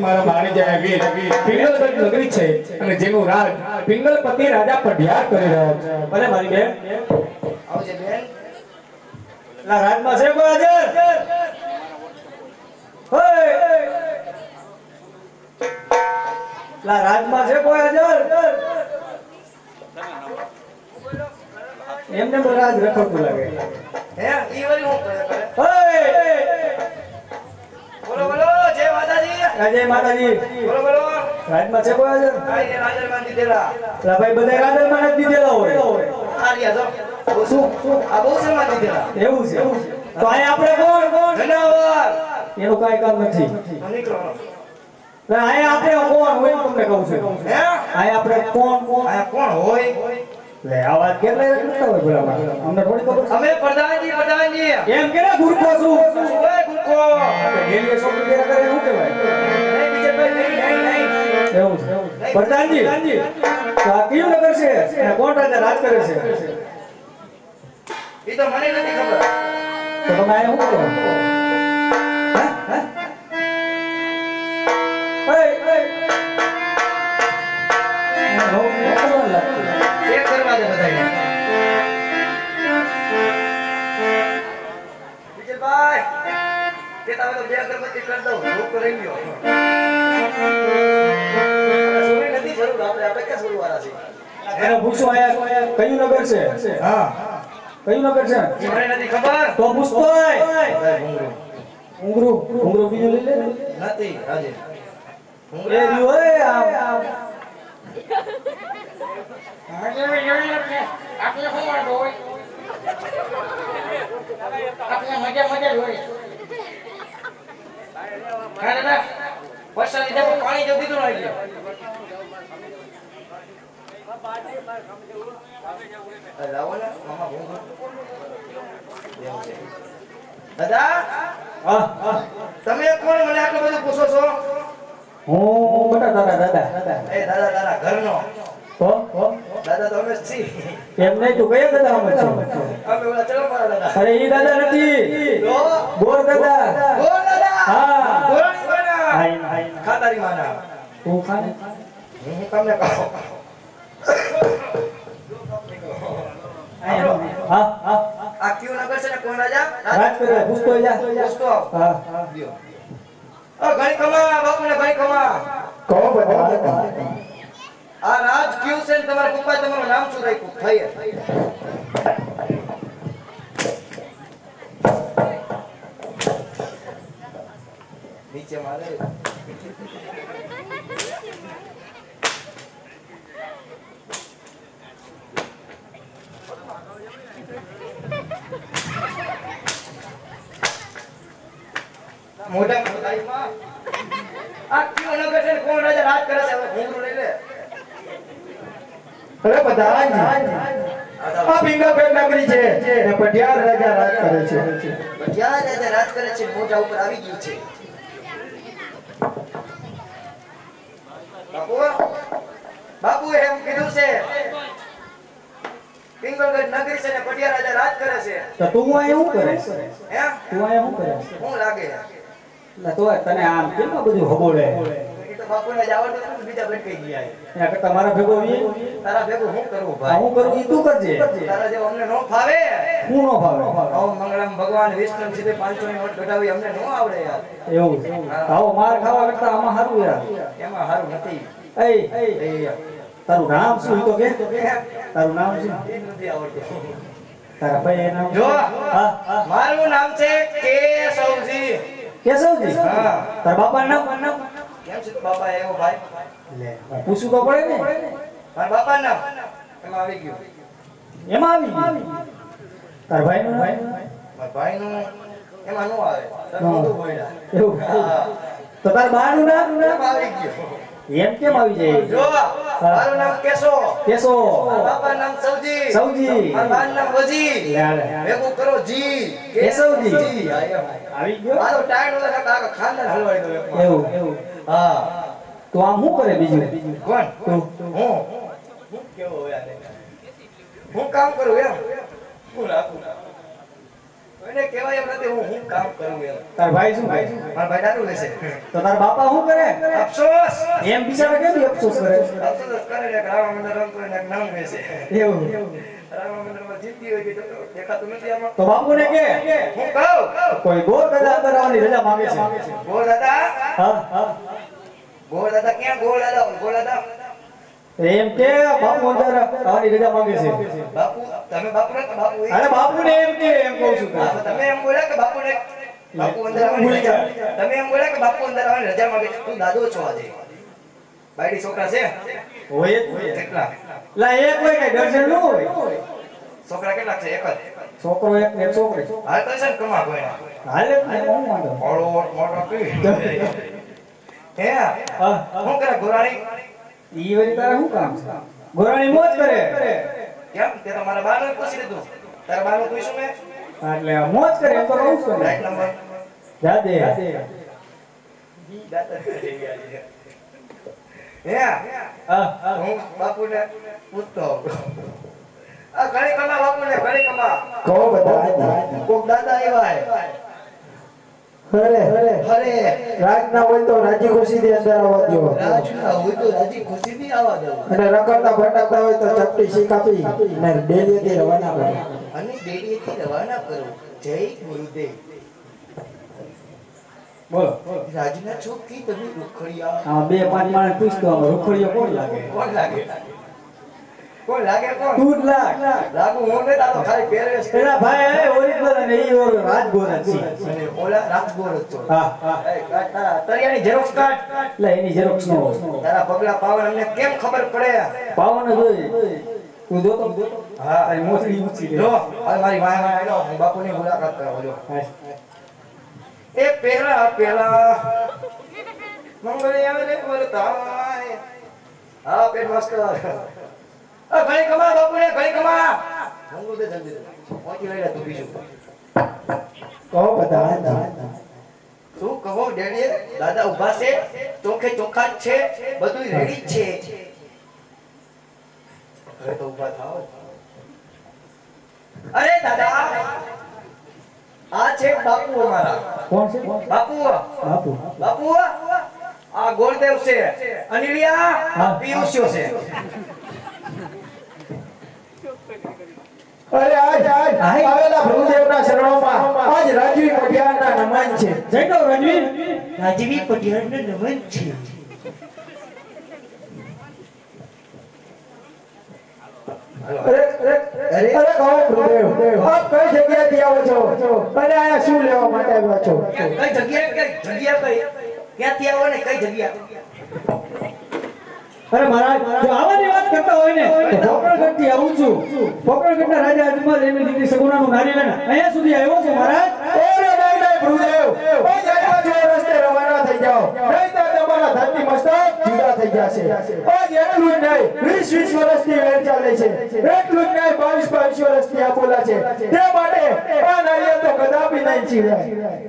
મારા માણી જાય વીર પિંગલગઢ નગરી છે અને જેનું રાજ પિંગલપતિ રાજા પઢિયાર કરી રહ્યો છે. ભલે મારી બેન આવજે બેન. લા રાજમાં છે કોઈ હાજર? ઓય લા રાજમાં છે કોઈ હાજર? એમને રાજ રખડતું લાગે. હે ઈ વળી હું કરે? ઓય બોલો બોલો જય માતાજી. જય માતાજી. બોલો બોલો રાજમાં છે કોઈ હાજર? આઈ રાજરમાં દીધેલા. લા ભાઈ બધા રાજરમાં જ દીધેલા હોય. આ રહ્યા જો શું આ બહુ શર્મા દીધેલા. એવું છે તો અહીં આપણે કોણ કોણ જનાવર એનું કાઈ કામ નથી. નીકળો અહીં આપણે કોણ હોય તમને કહું છું. હે અહીં આપણે કોણ કોણ અહીં કોણ હોય લે આ વાત કેટલા કરતા હોય બરાબર અમને થોડી ખબર. અમે પ્રધાનજી એમ કે ને ગુરકો છું ઓય ગુરકો રેલવે શોપ વગેરે કરે શું કહેવાય? નહીં બીજે ભાઈ નહીં એવું છે પ્રધાનજી તો આ કયું નગર છે અને કોણ રાજા રાજ કરે છે? ઈ તો મને નથી ખબર. તો તમે આયા શું કરો? હે હે એક કરવા દે બધાને. વિજયભાઈ કે તમે તો બે અગરબત્તી કરી દો ભૂખ રહી ગયો. સોની નથી જરૂર આપણે કે જરૂર વાળા છે. એને પૂછો આયા કયું નગર છે? હા કયું નગર છે? મને નથી ખબર. તો પૂછતો ઉંગરું ઉંગરું બીજું લઈ લે. નથી રાજે ઉંગરે રહ્યું હોય આમ આપણે શું વાંધો હોય? આપણે મજા મજા હોય. હા દાદા વર્ષા લીધે પાણી જો દીધું હોય લાવો ને મામા ભૂંગો દાદા. હા તમે કોણ મને આટલું બધું પૂછો છો? હું બટા તારા દાદા. એ દાદા તારા ઘરનો તો દાદા તો અમે જ છીએ. એમ નહીં તું કયા દાદા અમે છો? અમે ઓલા ચલો મારા દાદા. અરે ઈ દાદા નથી ગોર દાદા. ગોર દાદા. હા ગોરાણી માના. હાઈ ખાતારી માના. તું ખાને હું તમને કહું. હા હા આ ક્યુ નગર છે ને કોણ રાજા? રાજ કરે પૂછતો જા. પૂછતો આવ. હા લ્યો. ઘણી કમા બાપુને ઘણી કમા. કહો બધા આ રાજ ક્યુ છે ને તમારા પપ્પાએ તમારું નામ શું રાખ્યું? થઈએ. નીચે મારે મોઢા ખોલાઈમાં આ કયો નગર છે ને કોણ રાજા રાજ કરે છે હવે ઘૂંઘરું લઈ લે અરે પ્રધાનજી આ પિંગલગઢ નગરી છે ને પટિયાર રાજા રાજ કરે છે જ્યાં રાજા રાજ કરે છે મોઢા ઉપર આવી ગયું છે બાપુ બાપુ એમ કીધું છે પિંગલગઢ નગરી છે ને પટિયાર રાજા રાજ કરે છે તો તું અહીંયા શું કરે હે તું અહીંયા શું કરે શું લાગે એટલે તો તને આમ કેમ આ બધું હબોડે એ તો બાપુને જ આવડતું નથી, બીજા ભટકાઈ ગયા એના કરતા મારા ભેગો વી તારા ભેગું શું કરવું આ ભાઈ હું કરું ઈ તું કરજે તારા જેવો અમને નો ફાવે હું નો ભાવે ઓમ મંગળમ ભગવાન વિષ્ણુ સીધે 500 ની નોટ કઢાવી અમને નો આવડે યાર એવું આવો માર ખાવા કરતા આમાં સારું યાર એમાં હારું નથી એ એ તારું નામ શું ઈ તો કે તારું નામ શું એ નથી આવડતું તારા ભાઈ નામ જો હા મારું નામ છે કેશવજી કેશવજી હા. તારા બાપાનું નામ કેમ છે બાપા એવો ભાઈ લે પૂછવું તો પડે ને મારા બાપા નામ એમાં આવી ગયું એમાં આવી તારા ભાઈનું નામ મારા ભાઈનું એમાં નો આવે તમે મોટું બોલ્યા એવું હા. તો તારા બાનું નામ એમાં આવી ગયું એમ કેમ આવી જાય જો મારું નામ કેશવ કેશો મારા બાપાનું નામ સવજી સવજી મારા બાનું નામ વજી લે લે ભેગું કરો જી કેશવજી. જી હા, એમ. આવી ગયો મારો ટાઈમ નતો કાકા આખા ખાનદાન હલવાઈ દો એકમાં. એવું હા તો આમ શું કરે બીજું કોણ તું હું કેવો હોય આને? હું કામ કરું એમ હું રાખું એને કહેવાય એમ નથી હું કામ કરું એમ તાર ભાઈ શું કરે મારા ભાઈ દારૂ લેશે તો તાર બાપા શું કરે અફસોસ એમ બિચારા કેમ અફસોસ કરે અફસોસ કરે ને રામા મંદિર રમતો હોય ને એક નામ લેશે એવું રામા મંદિરમાં જીતી હોય કે દેખાતું નથી આમાં તો બાપુને કે હું કહું કોઈ ગોળ દાદા અંદર આવવાની રજા માંગે છે ગોળ દાદા હા હા ગોળ દાદા ક્યાં ગોળ દાદા ગોળ દાદા એમ કે બાપુ અંદર આવવાની રજા માંગે છે બાપુ તમે બાપુ ને કે બાપુ એ? અરે બાપુને એમ કે એમ કહું છું હા, તમે એમ બોલ્યા કે બાપુ ને બાપુ અંદર આવવાની રજા તમે એમ બોલ્યા કે બાપુ અંદર આવવાની રજા માંગે છે. તું દાદો છો આજે બાયડી છોકરા છે હોય જ કેટલા લા એક હોય કે દર્શન નું હોય છોકરા કેટલા છે એક જ છોકરો એક ને છોકરી હાલ તો છે ને કમા કોઈના હાલે જ ને હું વાંધો મોડો મોટો કી હે હા હું કરે ગોરાણી ઈ વળી તારે શું કામ છે ગોરાણી મોજ કરે કેમ તે તો મારા બાનું પૂછી લીધું તારા બાનું પૂછ્યું મેં એટલે મોજ કરે એમ તો કહું છું ને. રાઈટ નંબર જાદે હે હા હું બાપુને પૂછતો આ ઘણી કમા બાપુને ઘણી કમા કહો બધા કોક દાદા આવ્યા અરે અરે રાજ ના હોય તો રાજી ખુશી થી અંદર આવવા દો રાજ ના હોય તો રાજી ખુશી થી આવવા દઉં અને રખડતા ભટકતા હોય તો ચપટી શીખ આપી ને ડેલી થી રવાના કરો અને ડેરીથી રવાના કરો જય ગુરુદેવ બોલો રાજના ચોકથી તમે રૂખડિયા આ બે પાંચ માણસ પૂછતો આમાં રૂખડીઓ કોણ લાગે કોણ લાગે કોણ લાગે કોણ તું જ લાગ લાગુ હું ને તારો ખાલી પહેરવેશ એના ભાઈ એ ઓરિજિનલ અને ઈ ઓર રાજગોરા છે અને ઓલા રાજગોર જ છો હા હા એ તારા તરિયાની ઝેરોક્ષ કાઢ એટલે એની ઝેરોક્ષ નો હોય તારા પગલા પાવન અમને કેમ ખબર પડે પાવન જ હોય તું જોતો હા તારી મોસડી ઊંચી જો હવે મારી વાય વાય આલો હું બાપુની મુલાકાત કરવા જો એ પહેલા મંગળી આવે ને બોલતાય હા પેટ મસ્ત આ ઘણી કમા બાપુને ઘણી કમા મંગુ દે જલ્દી પહોંચી લઈ તું બીજું કહો બધા શું કહો ડેડી દાદા ઊભા છે ચોખે ચોખા જ છે બધું રેડી જ છે હવે તો ઊભા થાઓ અરે દાદા આ છે બાપુ અમારા કોણ છે બાપુ બાપુ બાપુ આ ગોળદેવ છે અનિલિયા આ પિયુષ્યો છે અરે આજ આવેલા પ્રભુદેવના શરણોમાં આજ રાજવી પટિયારના નમન છે જય કહો રણવીર રાજવી પટિયાળને નમન છે અરે કહો પ્રભુદેવ આપ કઈ જગ્યાએથી આવો છો અને આયા શું લેવા માટે આવ્યા છો કઈ જગ્યા ક્યાંથી આવો ને કઈ જગ્યા અરે મહારાજ જો આવાની વાત કરતા હોય ને તો પોકરણગઢ થી આવું છું પોકરણગઢના રાજા અજમલ એની દીકરી સગુણાનું નારી લઈને અહીંયા સુધી આવ્યો છું મહારાજ ઓરે નહીં પ્રભુદેવ ઓ જય ગયા છે આજ એટલું જ નહીં 20 વર્ષથી વેર ચાલે છે એટલું જ નહીં 22 વર્ષથી આ બોલા છે તે માટે આ નારિયેળ તો કદાપી નહીં ચીરાય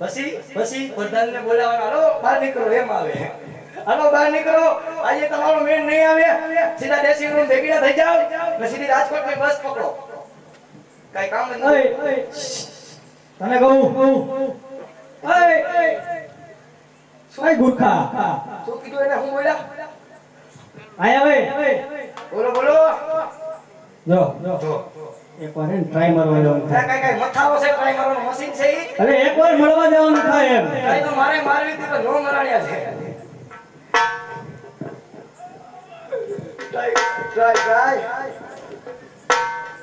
પછી પ્રધાનને બોલાવવાનો હાલો બહાર નીકળો એમ આવે હાલો બહાર નીકળો આજે તમારો મેન નહીં આવે સીધા ડ્રેસિંગ રૂમ ભેગી થઈ જાવ ને સીધી રાજકોટની બસ પકડો કઈ કામ જ ઓય, નહીં ઓય, તને કહું ઓય, ઓય ગુરખા શું કીધું એને હું બોલ્યા આયા ઓય બોલો બોલો જો એકવાર એને ટ્રાય મારવા જવાનું થાય કઈ મથાવો છે ટ્રાય મારવાનું મશીન છે ઈ અરે એકવાર મળવા જવાનું થાય એમ કઈ તો મારે મારવી હતી પણ નો મરાણ્યા છે ટ્રાય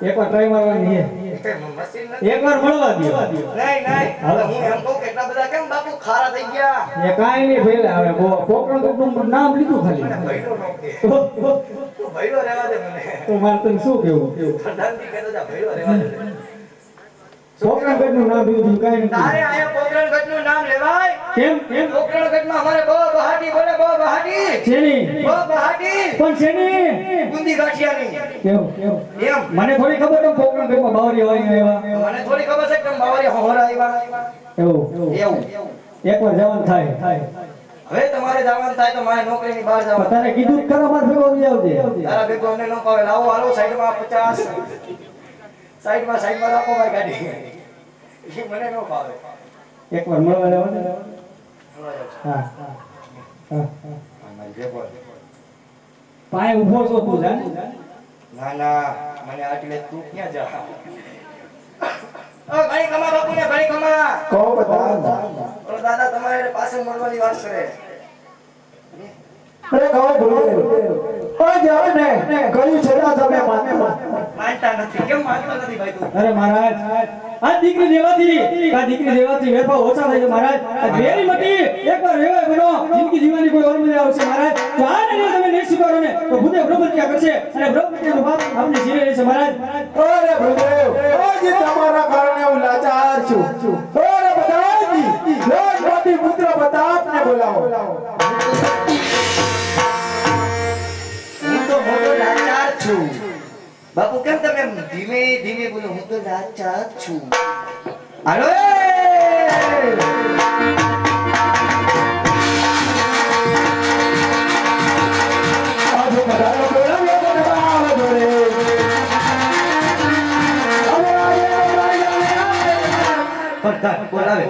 એકવાર ટ્રાય મારવાની છે કઈ મશીન નથી એકવાર મળવા દો નહીં હવે હું એમ કહું કે એટલા બધા કેમ બાપુ ખારા થઈ ગયા એ કાઈ નહીં ભઈલા હવે પોકરણ કુટુંબ નામ લીધું ખાલી મને ભઈલો નો કે તું ભઈલો રહેવા દે મને તો મારે તને શું કેવું પ્રધાનજી કહેતો જા ભઈલો રહેવા દે પોકરણ નું નામ લીધું કાઈ નથી તારે આયા પોકરણગઢનું નામ લેવાય કેમ પોકરણગઢમાં અમારે બહુ બહાટી બોલે બહુ બહાટી શેની બહુ બહાટી પણ શેની ગુંદી ગાંઠિયાની કેમ એમ મને થોડી ખબર તો પોકરણ માં બાવરી હોય આવ્યા મને થોડી ખબર છે કે બાવરી હોરા આવ્યા એવું એવું એકવાર જવાનું થાય હવે તમારે જવાનું થાય તો મારે નોકરીની બહાર જવાનું તારે કીધું ખરા માર ભેગો આવી આવજે તારા ભેગો અમને ન પાવે લાવો હાલો સાઈડમાં 50 સાઈડમાં રાખો ભાઈ ગાડી એ મને ન પાવે એકવાર મળવા જવાનું હા પાય ઊભો છો તું જાણ ના મને આટલે તું ક્યાં જા ઘણી કમા બાપુને ઘણી કમા કહો બધા ઓલો દાદા તમારે પાસે મળવાની વાત કરે અરે કહો ગુરુદેવ ઓ જાવ ને કયું છેડા તમે માનતા નથી કેમ માનતો નથી ભાઈ તું અરે મહારાજ આ દીકરી દેવાથી વેપાર ઓછા થાય છે મહારાજ આ વેરી મટી એકવાર વેવાય બનો જિંદગી જીવવાની કોઈ ઓર મજા આવશે મહારાજ તો આ ને તમે નહીં સ્વીકારો ને તો ભૂદેવ બ્રહ્મત્યા કરશે અને બ્રહ્મત્યાનો બાપ આપને જીરે રહેશે મહારાજ અરે ગુરુદેવ આજે તમારા કારણે હું લાચાર છું અરે બધાજી લોકપતિ પુત્ર પ્રતાપને બોલાવો હું તો મોટો લાચાર છું બાપુ કેમ તમે ધીમે ધીમે બોલો હું તો લાચાર છું હાલો આજે બધાનો બોલાવ્યો તો દબાવ જોડે પ્રધાન બોલાવે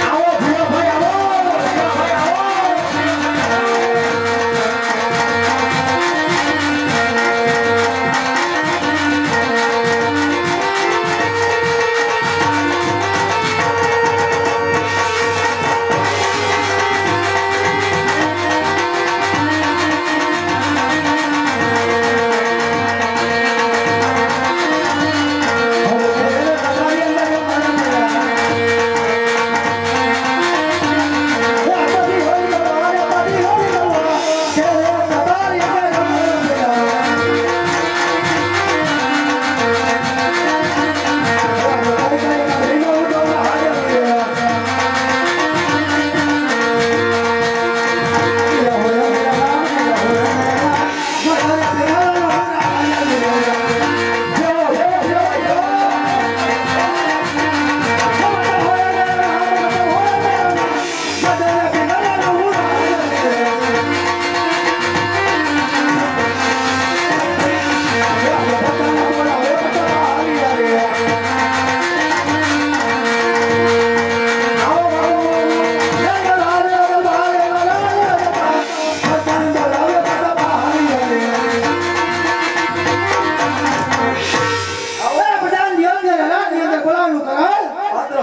આવો ભીમાભાઈ આવો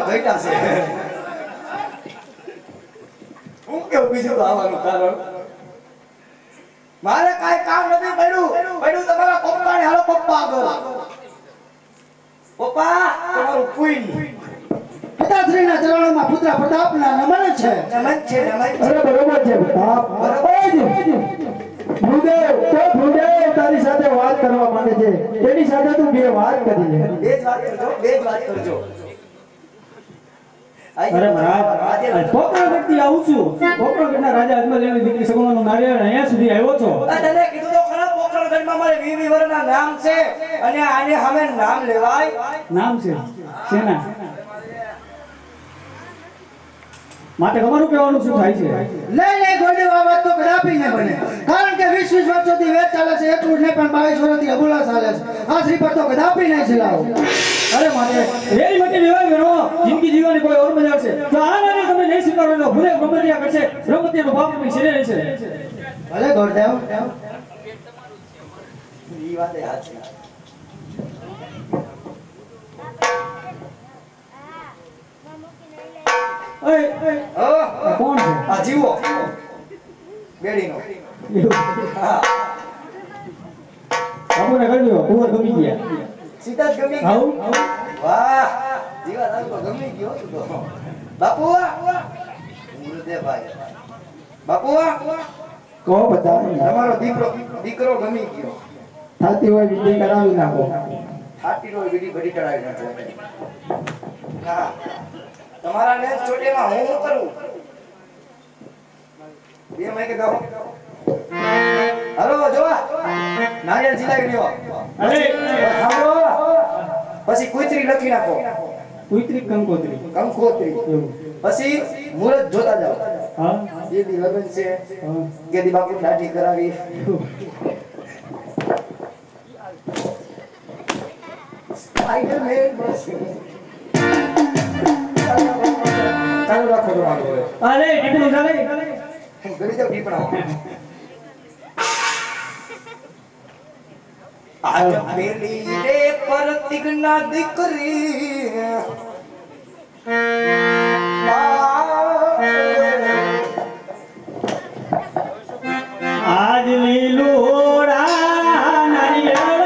ઘટ્યા છે હું કેવું બીજું તો આવવાનું કારણ મારે કાઈ કામ નથી પડ્યું તમારા પપ્પાને હાલો પપ્પા આગળ પપ્પા તમારું ક્વીન પિતાશ્રીના ચરણોમાં પુત્ર પ્રતાપના નમન છે નમન છે અરે બરોબર છે પ્રતાપ ભૂદેવ તારી સાથે વાત કરવા માંગે છે તેની સાથે તું બે વાત કરી લે બે જ વાત કરજો અરે મહારાજ પોકરણગઢથી આવું છું. પોકરણગઢના રાજા અજમલની દીકરી સગુણાનું નારિયેળ અહીંયા સુધી આવ્યો છો. તને કીધું તો ખરા પોકરણગઢમાં મારે 20 વર્ષના નામ છે અને આને સામે નામ લેવાય. નામ છે સેના માટે તમારું કહેવાનું શું થાય છે? નહીં ગોડી આ વાત તો કદાપી ન બને. કારણ કે 20 વર્ષોથી વેચ ચાલે છે, એટલું જ નહીં પણ 22 વર્ષથી અબુલા ચાલે છે. આ શ્રીપદ તો કદાપી નહીં ચલાવો. અરે માટે રેડી માટે વિવાહ કરો, જિંદગી જીવવાની કોઈ ઓર મજા છે. જો આ નાને તમે નહીં સ્વીકારો તો ભૂલે બ્રહ્મત્યા કરશે, બ્રહ્મત્યાનો બાપ તમે છેડે રહેશે. ભલે ગોરદેવ ઈ વાત એ સાચી. ઓય હા આ કોણ છે? આ જીવો બેડીનો. એવું. હા બાપુને કહી દો કુંવર ગમી ગયા. સીધા જ ગમી ગયો. આવું વાહ જીવા તારું તો ગમી ગયો તું તો. બાપુ ગુરુદેવભાઈ બાપુ કહો બધા તમારો દીકરો ગમી ગયો. થતી હોય વિધિ કરાવી નાખો. આટીનો વિધિ બધી કરાવી નાખો. હા તમારા ને ચોટેમાં હું શું કરું? બે માઈકે ગાઓ. હાલો જોવા નારિયેળ જીલાવી લ્યો. અરે સાંભળો પછી કુતરી લખી નાખો. કુતરી કંકોત્રી કંકોત્રી. એવું. પછી મુહૂર્ત જોતા જાઓ. હા જે દી લગ્ન છે હા કે દી બાપુ દાઢી કરાવી. સ્પાઈડરમેન બસ. ચાલુ રાખો તમારું હવે. અરે ટીપણું ચાલે હું કરી દઉં ટીપણા. આજ પેલી રે પ્રતિજ્ઞા દીકરી આજ લીલોડા નારિયેળ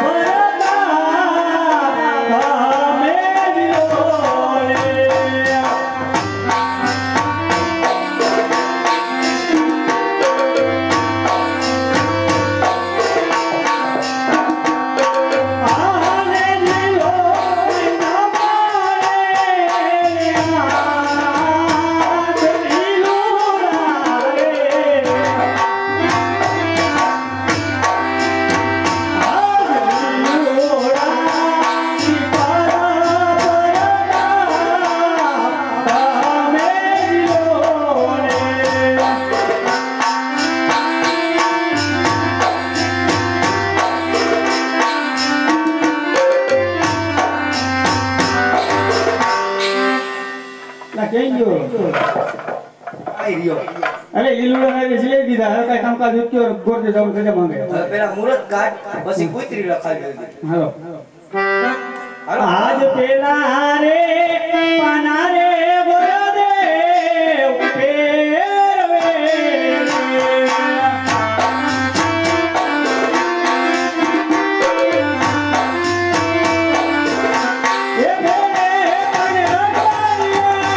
ભરતા અમે લીલોડે. આને લીલોડી ના મારે આજ લીલોડા રે. આઈ રહ્યો. અરે લીલુડા ને સિલાઈ દીધા. હવે કઈ કામકાજ ઉત્યો ગોરદે જવું સજા માંગે. હવે પેલા મુહૂર્ત કાઢ પછી કુતરી લખાવી દીધી. હાલો હાલો. આજ પેલા રે પાના રે વરદેવ પેરવે. એ બે મને રંગારિયા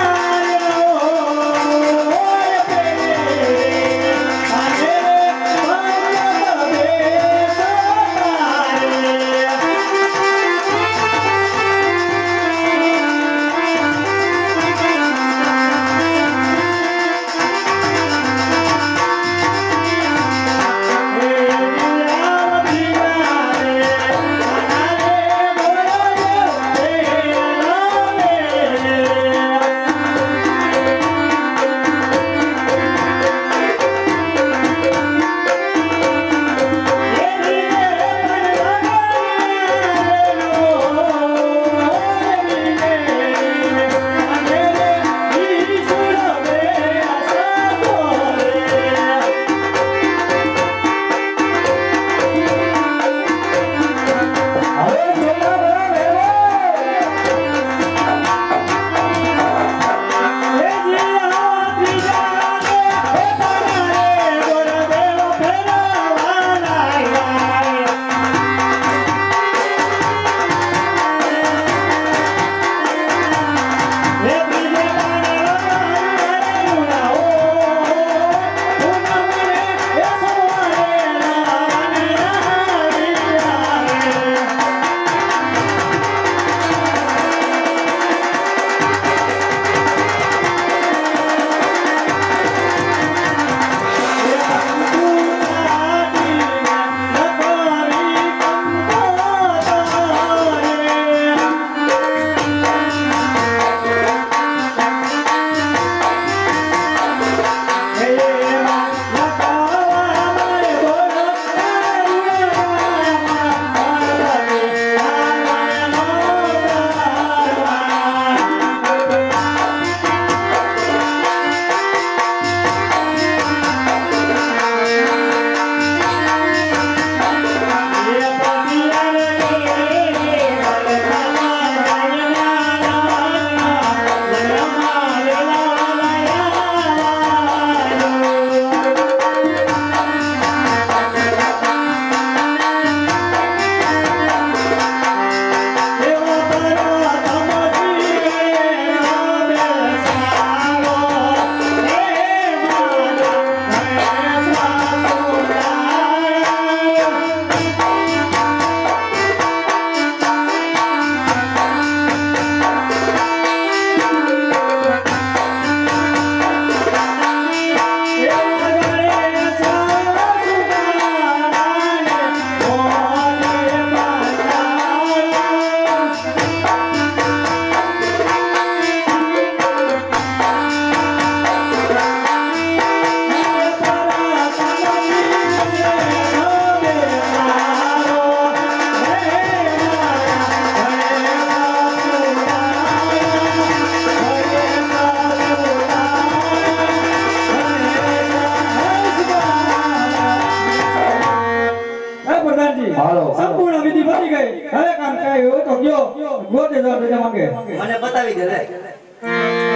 ગઈ હવે કામ કાંઈ હોય તો ગયો ગોતે જવા બધા માંગે મને બતાવી દે લે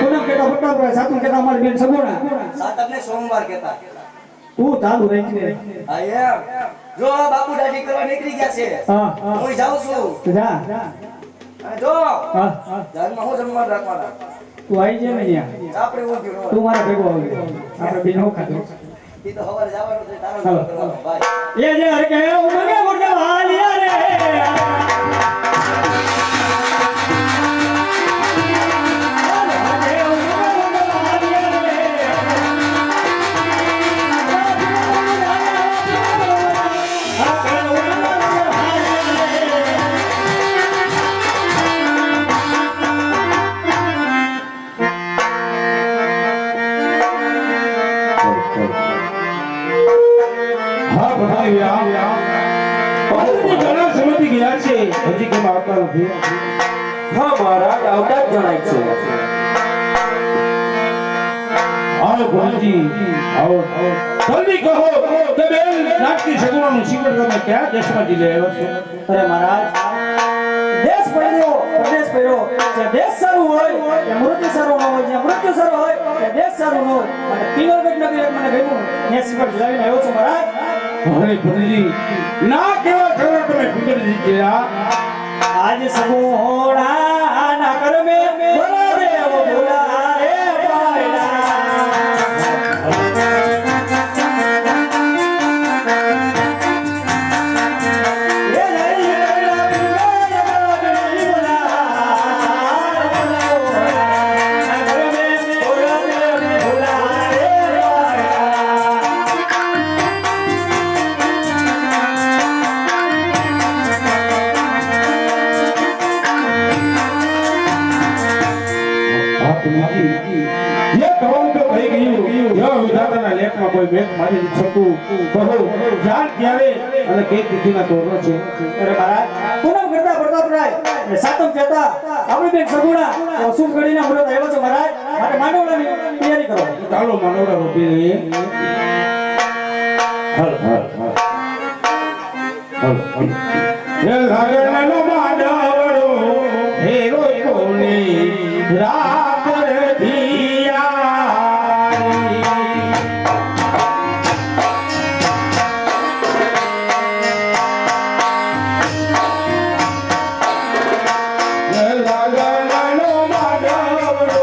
પૂનમ કેતા ફટાફટ સાતું કેતા અમારી બેન સગુણા સાતમને સોમવાર કહેતા તું ચાલુ રહી છે હા એમ જો આ બાપુ દાઢી કરવા નીકળી ગયા છે હા હું જાઉં છું જા અને જો હા ધર્મ હું જમવા રાખવાના તું આવી જાય ને અહીંયા આપણે ઊંઘ્યું તું મારા ભેગો આવી આપણે બેન હું ખાધું એ તો હવારે જવાનું છે તારો હાલો. કરવાનો ભાઈ એ જે હર કે ઉમગે મુર્ગે વાલિયા રે હા ભાઈ ઘણા સમયથી ગયા છે હજી કેમ આવતા નથી હા મહારાજ આવતા જ જણાય છે આવો ગુરુજી આવો જલ્દી કહો કે બેન નાટકી સગુણાનું શિખર તમે ક્યાં દેશમાંથી લઈ આવ્યા છો અરે મહારાજ દેશ પડ્યો પ્રદેશ પડ્યો જે દેશ સારું હોય કે મૃત્યુ સારું ન હોય જે મૃત્યુ સારું હોય કે દેશ સારું ન હોય અને પિંગલગઢ નગરી મને ભેગું ને શિખર લાવીને આવ્યો છું મહારાજ અરે ગુરુજી ના કેવા સગુણ તમે પીગળી દીધા આજ સગુણા ના કરમે બોલા દેવ બોલા રે ये कौन तो कही गયું યો વિધાતાના લેખમાં કોઈ મેઘ મારી શકું કહો જાણ ક્યારે અને કઈ તિથિના તોરણો છે અરે મહારાજ પૂનમ કરતા પ્રતાપરાય અને સાતમ કહેતા આપણી બેન સગુણા શુભ ઘડીના મુહૂર્ત આવ્યો છે મહારાજ માટે માંડવડાની તૈયારી કરો ચાલો માનવડા રોપી દઈએ હલ હલ હલ હલ હે લાગણનો માંડવડો હેરો કોની રાત દિયારી હે લાગણનો માંડવડો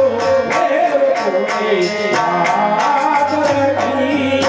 હેરો કોની રાત દિયારી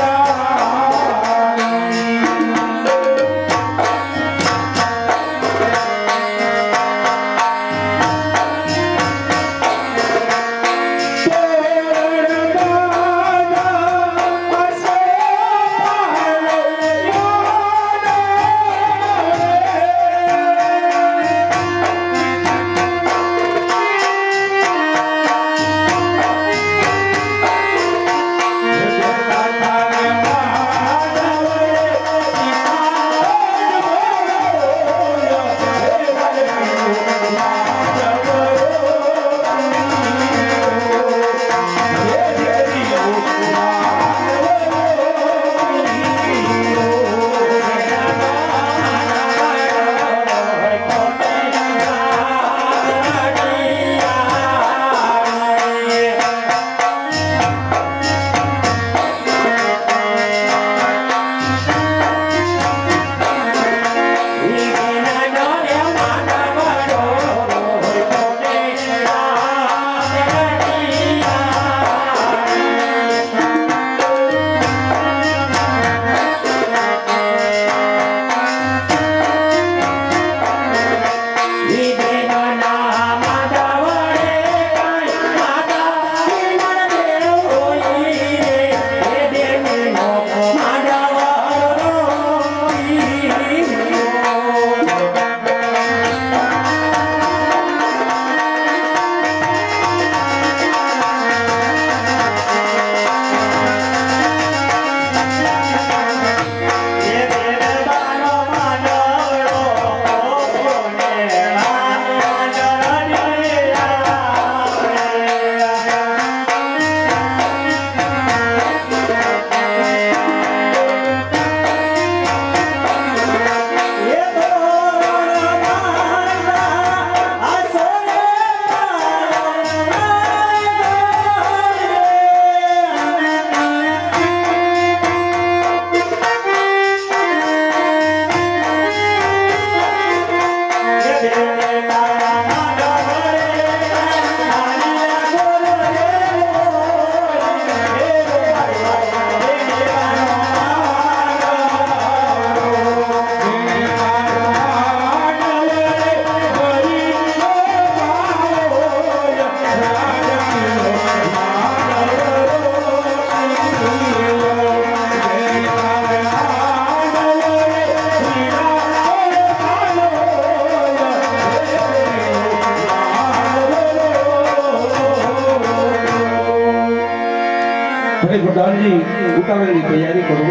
ભલે પ્રધાનજી ઉતાવળની તૈયારી કરો.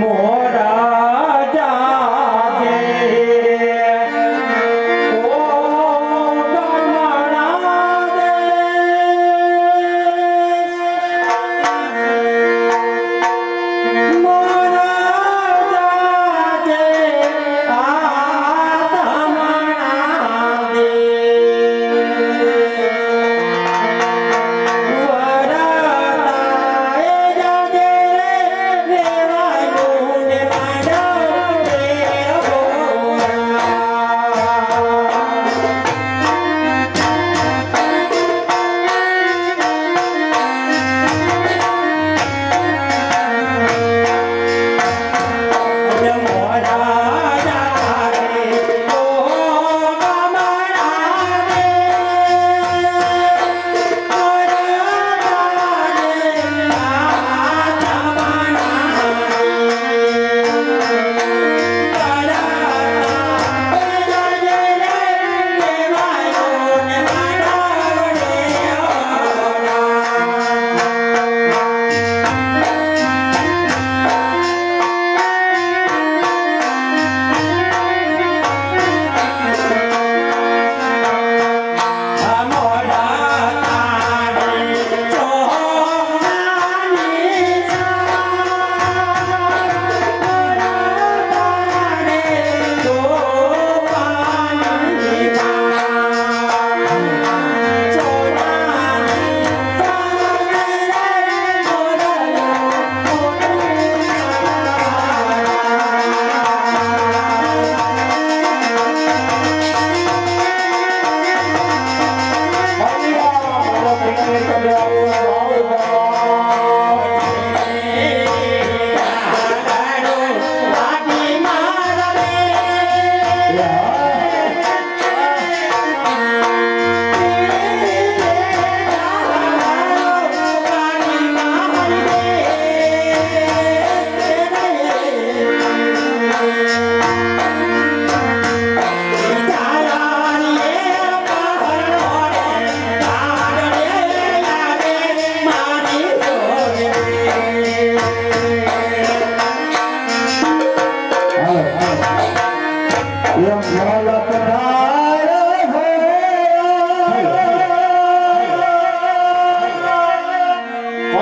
મોરા જાગે ઓ ગમણા દેશ મોરા જાગે આ ગમણા દેશ વરદાએ જાગે રેવાયું ને માંડવ મોરા જાગે ઓ ગમણા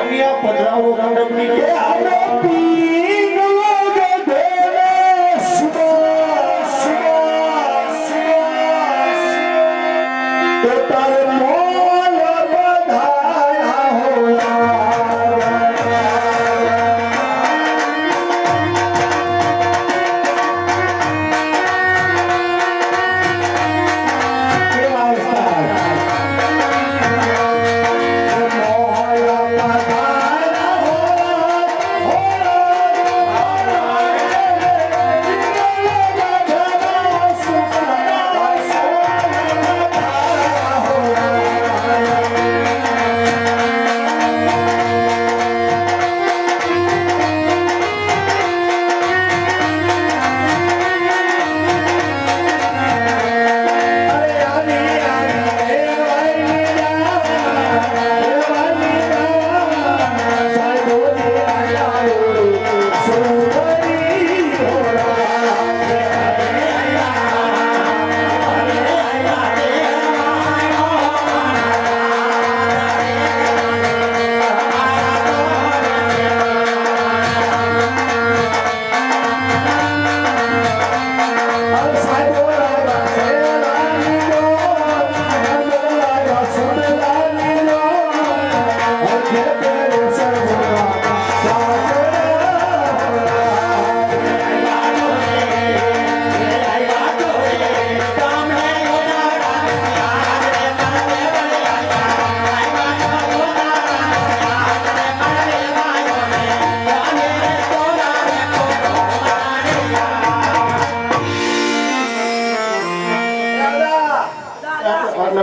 કન્યા પધરાવો મંડપની કે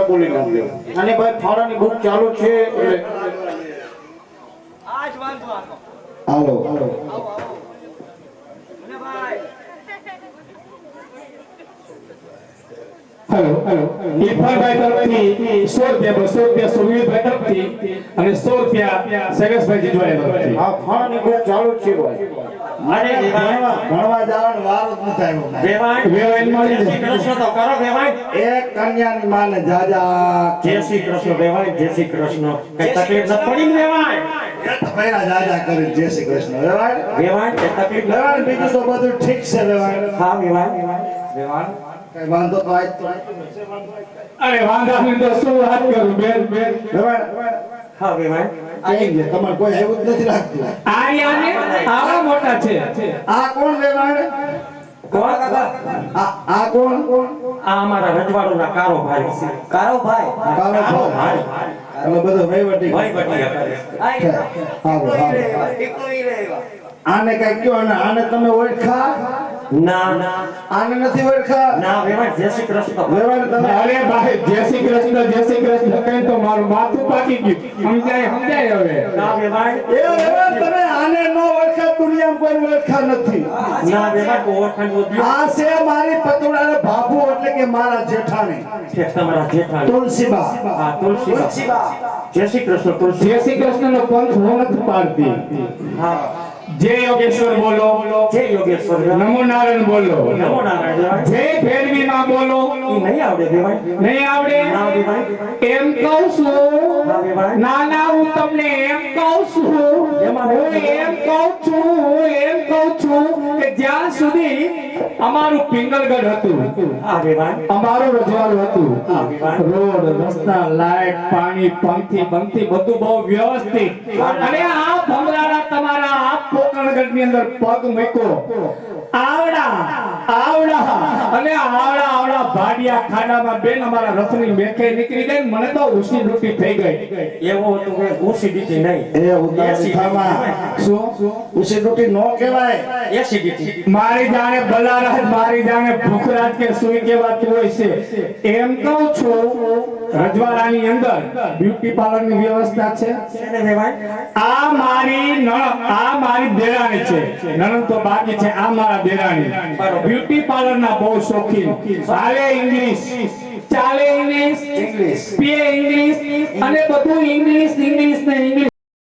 બોલી નાખજો. અને ભાઈ ફાળાની બુક ચાલુ છે એટલે આજ વાંધો હાલો હેલો ઇરફાનભાઈ તરફથી 100 રૂપિયા સુરવીરભાઈ તરફથી અને 100 રૂપિયા સરેશભાઈ જીજવાણી તરફથી. આ ફાળાની કોઈ ચાલુ જ છે ભાઈ. અરે વેવાણ ભણવા જવાનો વારો જ નથી આવ્યો. વેવાણ વેવાણ મળી જય શ્રી કૃષ્ણ તો કરો વેવાણ. એક કન્યાની માને જાજા જય શ્રી કૃષ્ણ વેવાણ જય શ્રી કૃષ્ણ. કઈ તકલીફ ન પડી ને વેવાણ? પહેલા જાજા કરી જય શ્રી કૃષ્ણ. વેવાણ વેવાણ કઈ તકલીફ ન વેવાણ બીજું તો બધું ઠીક છે વેવાણ. હા વેવાણ વેવાણ કઈ વાંધો તો આજ તો અરે વાંધા નહીં તો શું વાત કરું બેન વેવાણ હા વેવાણ કેમ છે તમારે કોઈ આવ્યું જ નથી લાગતું. આર્યાને આવા મોટા છે. આ કોણ વેવાણ? કોણ કાકા? આ કોણ? આ અમારા રજવાડોના કારો ભાઈ છે. કારો ભાઈ કારો ભાઈ. એટલે બધો વહીવટી ભાઈ બટી છે. હાલો, હાલો. આને કઈ કયો અને આને તમે ઓળખા? ના ના આને નથી ઓળખા? ના વેવાણ જય શ્રી કૃષ્ણ. વેવાણ તમે અરે ભાઈ જય શ્રી કૃષ્ણ કઈ તો મારું માથું પાકી ગયું. સમજાય હવે. ના વેવાણ એ વેવાણ તમે આને ન ઓળખા દુનિયામાં કોઈ ઓળખા નથી. ના વેવાણ તો ઓળખાણ બોલ્યો આ છે મારી પતોડાના બાપુ એટલે કે મારા જેઠાણી છે તમારા જેઠાણી. તુલસીબા. હા તુલસીબા. જય શ્રી કૃષ્ણ તુલસી. જય શ્રી કૃષ્ણ નો પંથ હું નથી પાડતી. હા જય યોગેશ્વર બોલો. જય યોગેશ્વર. નમો નારાયણ બોલો. નમો નારાયણ વેવાણ. જય ભૈરવી માં બોલો. ઈ નહીં આવડે વેવાણ. નહીં આવડે? ના વેવાણ. એમ કહું છું. ના વેવાણ. ના ના હું તમને એમ કહું છું. એમાં હું એમ કહું છું કે જ્યાં સુધી અમારું પિંગલગઢ હતું, હા વેવાણ. અમારું રજવાડું હતું, હા, વિવાહ. રોડ રસ્તા લાઈટ પાણી પંખી બંખી બધું બહુ વ્યવસ્થિત. અને આ ભમરાડા તમારા આ પોકરણગઢની અંદર પગ મૂક્યો, આવડા અને આવડા ભાડિયા ખાડામાં બેન અમારા રથની મેખે નીકળી ગઈ. મને તો ઉસી ડૂટી થઈ ગઈ. એવું હતું કે એસિડિટી નહીં. એ ઉતારી થામા. શું ઉસી ડૂટી નો કહેવાય. એસિડિટી. મારી જાણે બલારાજ મારી જાણે ભૂખરાજ કે સુઈ કેવાતું હોય છે. એમ કહું છું રજવાડાની અંદર બ્યુટી પાર્લર ની વ્યવસ્થા છે. એને વેવાણ. આ મારી દેરાણી છે. નણંદ તો બાકી છે. આ મારા દેરાણી બ્યુટી પાર્લર ના બહુ શોખીન. ચાલે ઇંગ્લિશ પીએ ઇંગ્લિશ અને બધું ઇંગ્લિશ ને ઇંગ્લિશ